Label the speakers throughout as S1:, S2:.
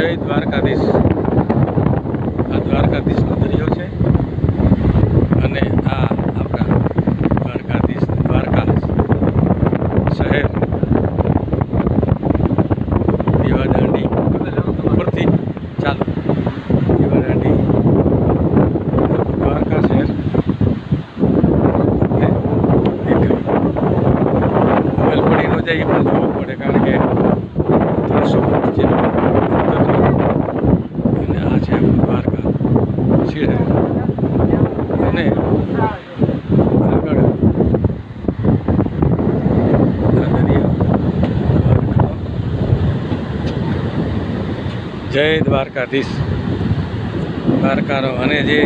S1: જય દ્વારકાધીશ। આ દ્વારકાધીશનો દરિયો છે અને આ આપણા દ્વારકાધીશ દ્વારકા શહેર દીવાદાંડી ઉપરથી ચાલો દીવાદાંડી દ્વારકા શહેર વેલપડી નો જાય પણ જોવું પડે કારણ કે 300 ફૂટ જેટલું અને આ છે દ્વારકા શહેર અને આગળ જય દ્વારકાધીશ દ્વારકાનો અને જે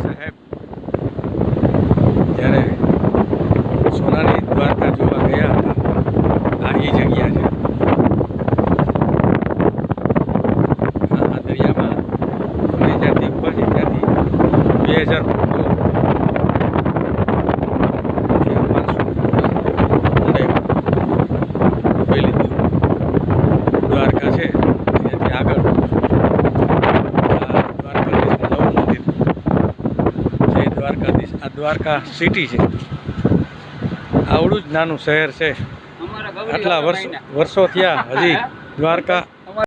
S1: સાહેબ જ્યારે સોનાની દ્વારકા જોવા ગયા હતા આ એ જગ્યા છે। આ દરિયામાં અમે જ્યાંથી ઉપર છે ત્યાંથી 2000 દ્વારકા છે ત્યાંથી આગળ દ્વારકાધીશનું નવું મંદિર જય દ્વારકાધીશ। આ દ્વારકા સિટી છે, આવડું જ નાનું શહેર છે, આટલા વર્ષો થયા હજી દ્વારકા